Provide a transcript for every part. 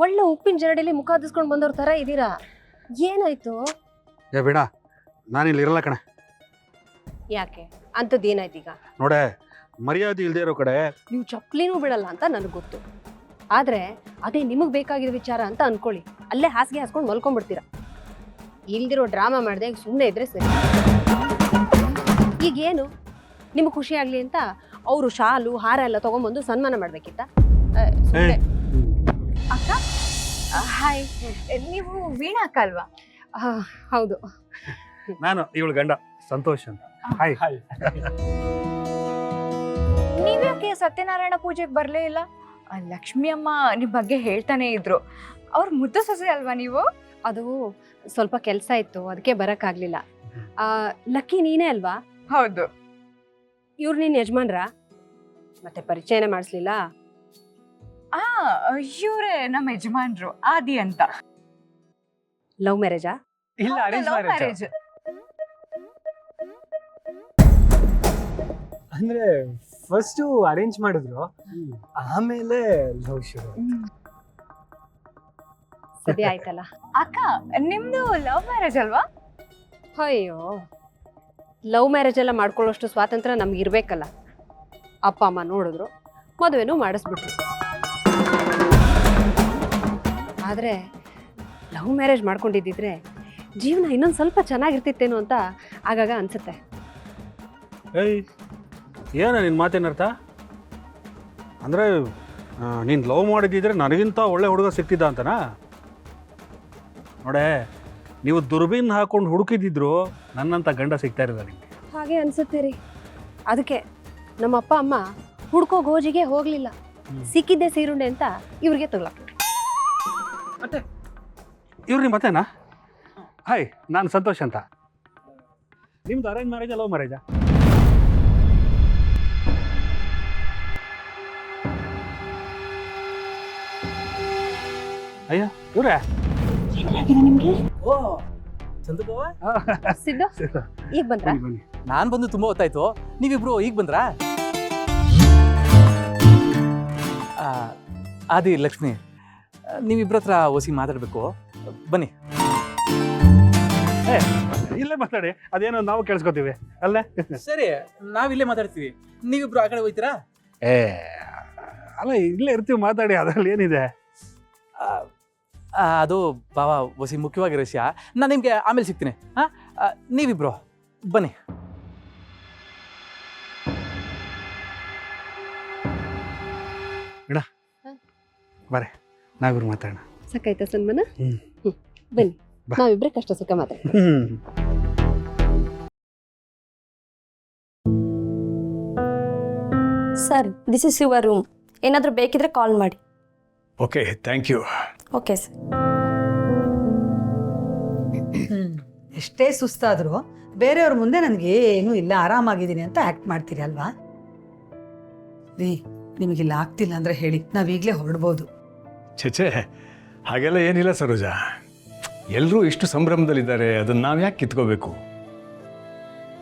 ಒಳ್ಳೆ ಉಪ್ಪಿನ ಜರಡಿಲಿ ಮುಖ ಹದಿಸ್ಕೊಂಡು ಬಂದವ್ರ ತರ ಇದೀರಾ. ಏನಾಯ್ತು? ಏ ಬೇಡ, ನಾನಿಲ್ಲಿ ಇರಲ್ಲ ಕಣೆ. ಯಾಕೆ? ಅಂಥದ್ದು ಏನಾಯ್ತು ಈಗ? ನೋಡೆ, ಮರ್ಯಾದೆ ಇಲ್ದೇ ಇರೋ ಕಡೆ ನೀವು ಚಪ್ಲಿನೂ ಬಿಡಲ್ಲ ಅಂತ ನನಗೆ ಗೊತ್ತು. ಆದ್ರೆ ಅದೇ ನಿಮಗೆ ಬೇಕಾಗಿರೋ ವಿಚಾರ ಅಂತ ಅನ್ಕೊಳ್ಳಿ, ಅಲ್ಲೇ ಹಾಸಿಗೆ ಹಾಸ್ಕೊಂಡು ಮಲ್ಕೊಂಡ್ಬಿಡ್ತೀರಾ. ಇಲ್ದಿರೋ ಡ್ರಾಮಾ ಮಾಡದೆ ಸುಮ್ಮನೆ ಇದ್ರೆ ಸರಿ. ಈಗೇನು ನಿಮಗೆ ಖುಷಿ ಆಗ್ಲಿ ಅಂತ ಅವರು ಶಾಲು ಹಾರ ಎಲ್ಲ ತಗೊಂಡ್ಬಂದು ಸನ್ಮಾನ ಮಾಡ್ಬೇಕಿತ್ತ? ಅಕ್ಕ ಹಾಯ್, ನೀವು ವೀಣಾ ಅಕ್ಕ ಅಲ್ವಾ? ಹೌದು, ನಾನು ಇವಳು ಗಂಡ ಸಂತೋಷ್ ಅಂತ. ಹಾಯ್. ನೀವ್ಯಾಕೆ ಸತ್ಯನಾರಾಯಣ ಪೂಜೆಗೆ ಬರ್ಲೇ ಇಲ್ಲ? ಲಕ್ಷ್ಮಿ ಅಮ್ಮ ನಿಮ್ ಬಗ್ಗೆ ಹೇಳ್ತಾನೆ ಇದ್ರು. ಅವ್ರ ಮುದ್ದು ಸೊಸೆ ಅಲ್ವಾ ನೀವು? ಅದು ಸ್ವಲ್ಪ ಕೆಲಸ ಇತ್ತು, ಅದಕ್ಕೆ ಬರಕ್ಕಾಗ್ಲಿಲ್ಲ. ಲಕ್ಕಿ ನೀನೇ ಅಲ್ವಾ? ಹೌದು. ಇವ್ರು ನಿನ್ ಯಜಮಾನ್ರ? ಮತ್ತೆ ಪರಿಚಯನೇ ಮಾಡಿಸ್ಲಿಲ್ಲ? ಇವ್ರೆ ನಮ್ಮ ಯಜಮಾನ್ರು, ಆದಿ ಅಂತ. ಲವ್ ಮ್ಯಾರೇಜಾ? ಇಲ್ಲ, ಅರೇಂಜ್ ಮ್ಯಾರೇಜ್. ಅಂದ್ರೆ ಫಸ್ಟ್ ಅರೇಂಜ್ ಮಾಡಿದ್ರು, ಆಮೇಲೆ ಲವ್ ಶುರು. ಸದ್ಯ ಆಯ್ತಲ್ಲ. ಅಕ್ಕ ನಿಮ್ದು ಲವ್ ಮ್ಯಾರೇಜ್ ಅಲ್ವಾ? ಅಯ್ಯೋ, ಲವ್ ಮ್ಯಾರೇಜ್ ಎಲ್ಲ ಮಾಡ್ಕೊಳ್ಳೋಷ್ಟು ಸ್ವಾತಂತ್ರ್ಯ ನಮ್ಗೆ ಇರ್ಬೇಕಲ್ಲ. ಅಪ್ಪ ಅಮ್ಮ ನೋಡಿದ್ರು, ಮದುವೆನೂ ಮಾಡಿಸ್ಬಿಟ್ರು. ಆದರೆ ಲವ್ ಮ್ಯಾರೇಜ್ ಮಾಡ್ಕೊಂಡಿದ್ದಿದ್ರೆ ಜೀವನ ಇನ್ನೊಂದು ಸ್ವಲ್ಪ ಚೆನ್ನಾಗಿರ್ತಿತ್ತೇನೋ ಅಂತ ಆಗಾಗ ಅನ್ಸುತ್ತೆ. ಏಯ್, ಏನ ನಿನ್ನ ಮಾತೇನರ್ಥ? ಅಂದರೆ ನೀನು ಲವ್ ಮಾಡಿದ್ದಿದ್ರೆ ನನಗಿಂತ ಒಳ್ಳೆ ಹುಡುಗ ಸಿಕ್ತಿದ್ದ ಅಂತನಾ? ನೋಡೆ, ನೀವು ದುರ್ಬೀನ್ ಹಾಕೊಂಡು ಹುಡುಕಿದ್ರು ನನ್ನಂತ ಗಂಡ ಸಿಗ್ತಾ ಇರೋದ ನಿಮಗೆ? ಹಾಗೆ ಅನ್ಸುತ್ತೆ ರೀ. ಅದಕ್ಕೆ ನಮ್ಮ ಅಪ್ಪ ಅಮ್ಮ ಹುಡ್ಕೋ ಗೋಜಿಗೆ ಹೋಗಲಿಲ್ಲ. ಸಿಕ್ಕಿದ್ದೆ ಸೀರುಂಡೆ ಅಂತ ಇವ್ರಿಗೆ ತಗೊಳಕ್ಕೆ. ಮತ್ತೆ ಇವ್ರು ನಿಮ್ಮ ಮತ್ತೇನಾ? ಹಾಯ್, ನಾನು ಸಂತೋಷ್ ಅಂತ. ನಿಮ್ದು ಅರೇಂಜ್ ಮ್ಯಾರೇಜಾ ಲವ್ ಮ್ಯಾರೇಜಾ? ಅಯ್ಯ ಇವ್ರೆ ಸಿದ್ದು ಈಗ ಬಂದ್ರ? ನಾನ್ ಬಂದು ತುಂಬಾ ಹೊತ್ತಾಯ್ತು, ನೀವಿಬ್ರು ಈಗ ಬಂದ್ರಾ? ಆದಿ ಲಕ್ಷ್ಮಿ, ನೀವಿಬ್ರ ಹತ್ರ ಓಸಿ ಮಾತಾಡ್ಬೇಕು, ಬನ್ನಿ. ಇಲ್ಲೇ ಮಾತಾಡಿ, ಅದೇನೋ ನಾವು ಕೇಳಿಸ್ಕೊತೀವಿ ಅಲ್ಲೇ. ಸರಿ, ನಾವಿಲ್ಲೇ ಮಾತಾಡ್ತೀವಿ, ನೀವಿಬ್ರು ಆ ಕಡೆ ಹೋಗ್ತೀರಾ? ಅಲ್ಲ, ಇಲ್ಲೇ ಇರ್ತೀವಿ, ಮಾತಾಡಿ, ಅದ್ರಲ್ಲಿ ಏನಿದೆ? ಅದು ಬಾವ ಓಸಿ ಮುಖ್ಯವಾಗಿರೋ ವಿಷಯ, ನಾನು ನಿಮ್ಗೆ ಆಮೇಲೆ ಸಿಗ್ತೀನಿ. ನೀವಿಬ್ರು ಬನ್ನಿ. ಬರೇ, ನಾವಿಬ್ರು ಮಾತಾಡೋಣ. ಸಾಕಾಯ್ತಾ ಸನ್ಮಾನ? ಬನ್ನಿ, ನಾವಿಬ್ರೆ ಕಷ್ಟ ಸುಖ ಮಾತಾಡೋಣ. Sir, this is your room. ಏನಾದರೂ ಬೇಕಿದ್ರೆ ಕಾಲ್ ಮಾಡಿ. Okay, thank you. Okay sir. ಎಷ್ಟೇ ಸುಸ್ತಾದರೂ ಬೇರೆಯವ್ರ ಮುಂದೆ ನನಗೆ ಏನೂ ಇಲ್ಲ, ಆರಾಮಾಗಿದ್ದೀನಿ ಅಂತ ಆ್ಯಕ್ಟ್ ಮಾಡ್ತೀರಿ ಅಲ್ವಾ? ರೀ, ನಿಮಗಿಲ್ಲ ಆಗ್ತಿಲ್ಲ ಅಂದರೆ ಹೇಳಿ, ನಾವೀಗಲೇ ಹೊರಡ್ಬೋದು. ಛೇ, ಹಾಗೆಲ್ಲ ಏನಿಲ್ಲ ಸರೋಜಾ. ಎಲ್ಲರೂ ಇಷ್ಟು ಸಂಭ್ರಮದಲ್ಲಿದ್ದಾರೆ, ಅದನ್ನು ನಾವು ಯಾಕೆ ಕಿತ್ಕೋಬೇಕು?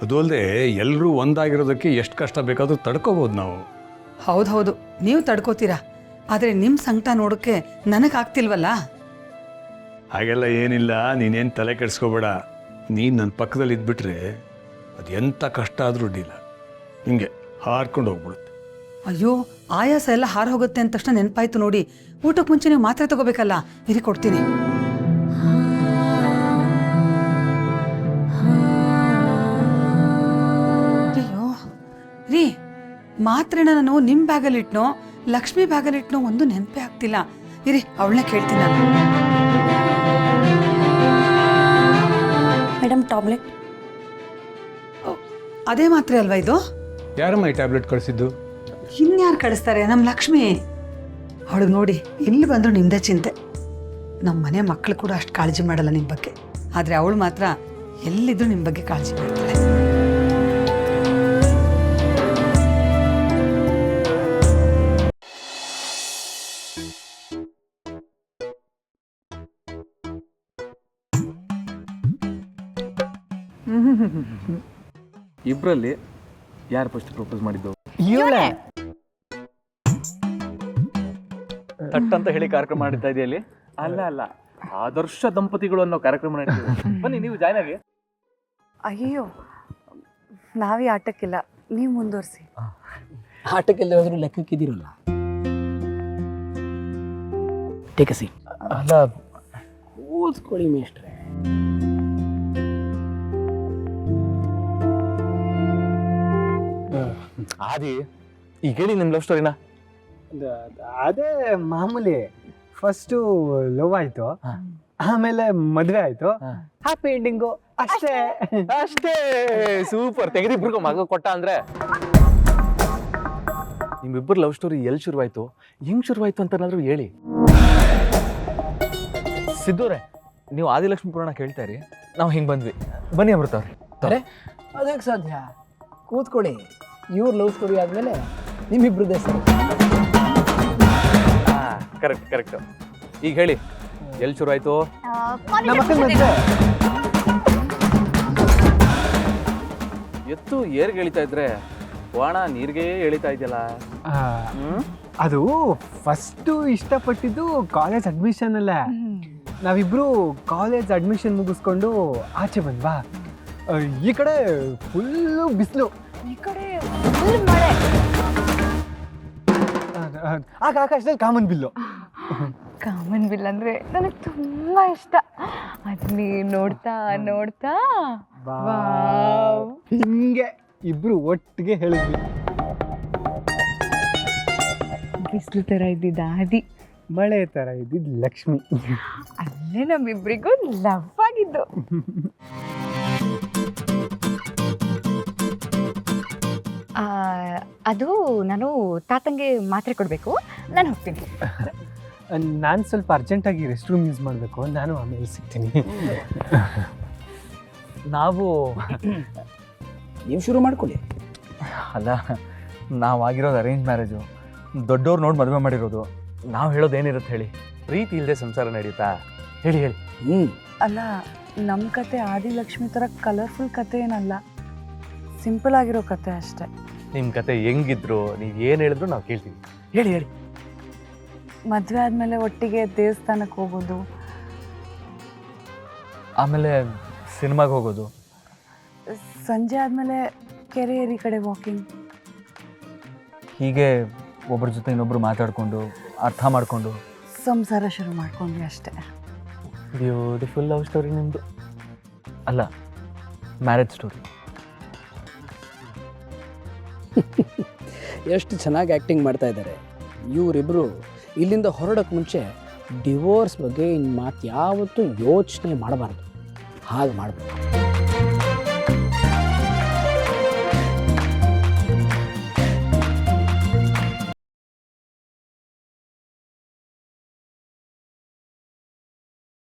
ಅದು ಅಲ್ಲದೆ ಎಲ್ಲರೂ ಒಂದಾಗಿರೋದಕ್ಕೆ ಎಷ್ಟು ಕಷ್ಟ ಬೇಕಾದರೂ ತಡ್ಕೋಬೋದು ನಾವು. ಹೌದು, ನೀವು ತಡ್ಕೋತೀರಾ, ಆದರೆ ನಿಮ್ಮ ಸಂಕಟ ನೋಡೋಕ್ಕೆ ನನಗಾಗ್ತಿಲ್ವಲ್ಲ. ಹಾಗೆಲ್ಲ ಏನಿಲ್ಲ, ನೀನೇನು ತಲೆ ಕೆಡಿಸ್ಕೋಬೇಡ. ನೀನು ನನ್ನ ಪಕ್ಕದಲ್ಲಿ ಇದ್ಬಿಟ್ರೆ ಅದು ಎಂಥ ಕಷ್ಟ ಆದರೂ ಅಡ್ಡಿಲ್ಲ, ಹಿಂಗೆ ಹಾರ್ಕೊಂಡು ಹೋಗ್ಬಿಡುತ್ತೆ. ಅಯ್ಯೋ, ಆಯಾಸ ಎಲ್ಲ ಹಾರು ಹೋಗುತ್ತೆ ಅಂದ ತಕ್ಷಣ ನೆನಪಾಯ್ತು ನೋಡಿ, ಊಟಕ್ಕೆ ಮುಂಚೆ ನೀವು ಮಾತ್ರೆ ತಗೋಬೇಕಲ್ಲ, ಇರಿ ಕೊಡ್ತೀನಿ. ಅಯ್ಯೋ ರೀ, ಮಾತ್ರೆನ ನಾನು ನಿಮ್ಮ ಬ್ಯಾಗಲ್ಲಿ ಇಟ್ನೋ ಲಕ್ಷ್ಮಿ ಬ್ಯಾಗಲ್ಲಿ ಇಟ್ನೋ ಒಂದು ನೆನಪೇ ಆಗ್ತಿಲ್ಲ. ಇರಿ, ಅವಳನ್ನೇ ಕೇಳ್ತೀನಿ ನಾನು. Madam, tablet. ಅದೇ ಮಾತ್ರೆ ಅಲ್ವಾ ಇದು? ಯಾರಮ್ಮ ಈ ಟ್ಯಾಬ್ಲೆಟ್ ಕಳಿಸಿದ್ದು? ಇನ್ಯಾರು ಕಳಿಸ್ತಾರೆ? ನಮ್ಮ ಲಕ್ಷ್ಮಿ. ಅವಳಿಗೆ ನೋಡಿ, ಎಲ್ಲಿ ಬಂದರೂ ನಿಮ್ಮದೇ ಚಿಂತೆ. ನಮ್ಮ ಮನೆ ಮಕ್ಕಳು ಕೂಡ ಅಷ್ಟು ಕಾಳಜಿ ಮಾಡಲ್ಲ ನಿಮ್ಮ ಬಗ್ಗೆ, ಆದರೆ ಅವಳು ಮಾತ್ರ ಎಲ್ಲಿದ್ದರೂ ನಿಮ್ಮ ಬಗ್ಗೆ ಕಾಳಜಿ ಮಾಡ್ತಾಳೆ. ಇಬ್ಬರಲ್ಲಿ ಯಾರು ಫಸ್ಟ್ ಪ್ರಪೋಸ್ ಮಾಡಿದ್ದು? ಇವಳೆ. ಥಟ್ ಅಂತ ಹೇಳಿ ಕಾರ್ಯಕ್ರಮ ಮಾಡ್ತಾ ಇದೆಯಲ್ಲಿ. ಅಲ್ಲ ಆದರ್ಶ ದಂಪತಿಗಳು ಅನ್ನೋ ಕಾರ್ಯಕ್ರಮ ನಡೀತಿದೆ. ಬನ್ನಿ ನೀವು ಜಾಯ್ನ್ ಆಗಿ. ಅಯ್ಯೋ ನಾವೇ ಆಟಕ್ಕಿಲ್ಲ, ನೀವು ಮುಂದುವರಿಸಿ. ಆಟಕ್ಕೆಲ್ಲ ಹೋದ್ರು ಲೆಕ್ಕಕ್ಕಿದ್ದೀರಲ್ಲ. Take a seat. ಅಲ್ಲ ಕೂತ್ಕೊಳ್ಳಿ ಮೇಷ್ಟ್ರೆ. ಆದಿ ಈಗ ಹೇಳಿ ನಿಮ್ಮ ಲವ್ ಸ್ಟೋರಿನ. ಅದೇ ಮಾಮೂಲಿ, ಫಸ್ಟು ಲವ್ ಆಯ್ತು, ಹಾ. ಆಮೇಲೆ ಮದ್ವೆ ಆಯ್ತು, ಹಾ. ಹ್ಯಾಪಿ ಎಂಡಿಂಗು ಅಷ್ಟೇ. ಅಷ್ಟೇ. ಸೂಪರ್. ತೆಗೆದಿಬ್ರಿಗೂ ಮಗ ಕೊಟ್ಟ ಅಂದ್ರೆ. ನಿಮ್ಮಿಬ್ಬರು ಲವ್ ಸ್ಟೋರಿ ಎಲ್ಲಿ ಶುರುವಾಯ್ತು, ಹೆಂಗ್ ಶುರುವಾಯ್ತು ಅಂತನಾದ್ರೂ ಹೇಳಿ. ಸಿದ್ದೋರೆ, ನೀವು ಆದಿಲಕ್ಷ್ಮಿ ಪುರಾಣ ಕೇಳ್ತಾ ಇರಿ, ನಾವು ಹಿಂಗೆ ಬಂದ್ವಿ. ಬನ್ನಿ ಅಮೃತ ಅವ್ರೆ. ಅರೆ ಅದಕ್ಕೆ ಸಾಧ್ಯ, ಕೂತ್ಕೊಳ್ಳಿ. ಇವ್ರ ಲವ್ ಸ್ಟೋರಿ ಆದಮೇಲೆ ನಿಮ್ಮಿಬ್ರದ್ದೇ ಸರಿ. ಕರೆಕ್ಟ್. ಈಗ ಹೇಳಿ, ಎಲ್ಲಿ ಶುರುವಾಯ್ತು? ನಮ್ಮ ಅಕ್ಕನ ಮದ್ವೆ. ಎತ್ತು ಏರ್ಗೆ ಎಳಿತಾ ಇದ್ರೆ ವಾಣ ನೀರ್ಗೆ ಎಳಿತಾ ಇದೆಯಲ್ಲ. ಅದು ಫಸ್ಟು ಇಷ್ಟಪಟ್ಟಿದ್ದು ಕಾಲೇಜ್ ಅಡ್ಮಿಷನ್ ಅಲ್ಲ. ನಾವಿಬ್ರು ಕಾಲೇಜ್ ಅಡ್ಮಿಷನ್ ಮುಗಿಸ್ಕೊಂಡು ಆಚೆ ಬಂದ್ವಾ, ಈ ಕಡೆ ಫುಲ್ಲು ಬಿಸಿಲು, ಈ ಕಡೆ ಫುಲ್ ಮಳೆ. ಆಗ ಆಕಾಶದಲ್ಲಿ ಕಾಮನ್ ಬಿಲ್ಲು. ಕಾಮನ್ ಬಿಲ್ ಅಂದ್ರೆ ನನಗೆ ತುಂಬಾ ಇಷ್ಟ. ಅದನ್ನ ನೋಡ್ತಾ ನೋಡ್ತಾ ವಾವ್. ಹಿಂಗೆ ಇಬ್ರು ಒಟ್ಟಿಗೆ ಹೇಳಿದ್ವಿ. ಬಿಸಿಲು ತರ ಇದ್ದಿದ್ದ ಆದಿ, ಮಳೆ ತರ ಇದ್ದಿದ್ ಲಕ್ಷ್ಮಿ. ಅಲ್ಲೇ ನಮ್ಮಿಬ್ರಿಗೂ ಲವ್ ಆಗಿದ್ದು. ಅದು ನಾನು ತಾತಂಗೆ ಮಾತ್ರೆ ಕೊಡಬೇಕು, ನಾನು ಹೋಗ್ತೀನಿ. ನಾನು ಸ್ವಲ್ಪ ಅರ್ಜೆಂಟಾಗಿ ರೆಸ್ಟ್ ರೂಮ್ ಯೂಸ್ ಮಾಡಬೇಕು, ನಾನು ಆಮೇಲೆ ಸಿಗ್ತೀನಿ. ನಾವು ನೀವು ಶುರು ಮಾಡ್ಕೊಳ್ಳಿ. ಅಲ್ಲ, ನಾವು ಆಗಿರೋದು ಅರೇಂಜ್ ಮ್ಯಾರೇಜು, ದೊಡ್ಡವ್ರು ನೋಡಿ ಮದುವೆ ಮಾಡಿರೋದು. ನಾವು ಹೇಳೋದು ಏನಿರುತ್ತೆ ಹೇಳಿ? ಪ್ರೀತಿ ಇಲ್ಲದೆ ಸಂಸಾರ ನಡೆಯುತ್ತಾ? ಹೇಳಿ. ಅಲ್ಲ, ನಮ್ಮ ಕತೆ ಆದಿಲಕ್ಷ್ಮಿ ಥರ ಕಲರ್ಫುಲ್ ಕತೆ ಏನಲ್ಲ, ಸಿಂಪಲ್ ಆಗಿರೋ ಕತೆ ಅಷ್ಟೆ. ನಿಮ್ಮ ಕತೆ ಹೆಂಗಿದ್ರು, ನೀವು ಏನು ಹೇಳಿದ್ರು ನಾವು ಕೇಳ್ತೀವಿ. ಹೇಳಿ. ಮದುವೆ ಆದಮೇಲೆ ಒಟ್ಟಿಗೆ ದೇವಸ್ಥಾನಕ್ಕೆ ಹೋಗೋದು, ಆಮೇಲೆ ಸಿನಿಮಾಗೆ ಹೋಗೋದು, ಸಂಜೆ ಆದಮೇಲೆ ಕೆರೆ ಏರಿ ಕಡೆ ವಾಕಿಂಗ್, ಹೀಗೆ ಒಬ್ಬರ ಜೊತೆ ಇನ್ನೊಬ್ಬರು ಮಾತಾಡಿಕೊಂಡು ಅರ್ಥ ಮಾಡಿಕೊಂಡು ಸಂಸಾರ ಶುರು ಮಾಡ್ಕೊಂಡ್ವಿ ಅಷ್ಟೇ. ಬ್ಯೂಟಿಫುಲ್ ಲವ್ ಸ್ಟೋರಿ ನಿಮ್ಮದು. ಅಲ್ಲ, ಮ್ಯಾರೇಜ್ ಸ್ಟೋರಿ. ಎಷ್ಟು ಚೆನ್ನಾಗಿ ಆ್ಯಕ್ಟಿಂಗ್ ಮಾಡ್ತಾ ಇದ್ದಾರೆ ಇವರಿಬ್ಬರು. ಇಲ್ಲಿಂದ ಹೊರಡೋಕ್ಕೆ ಮುಂಚೆ ಡಿವೋರ್ಸ್ ಬಗ್ಗೆ ಇನ್ನು ಮಾತು ಯಾವತ್ತೂ ಯೋಚನೆ ಮಾಡಬಾರ್ದು. ಹಾಗೆ ಮಾಡಬೇಕು.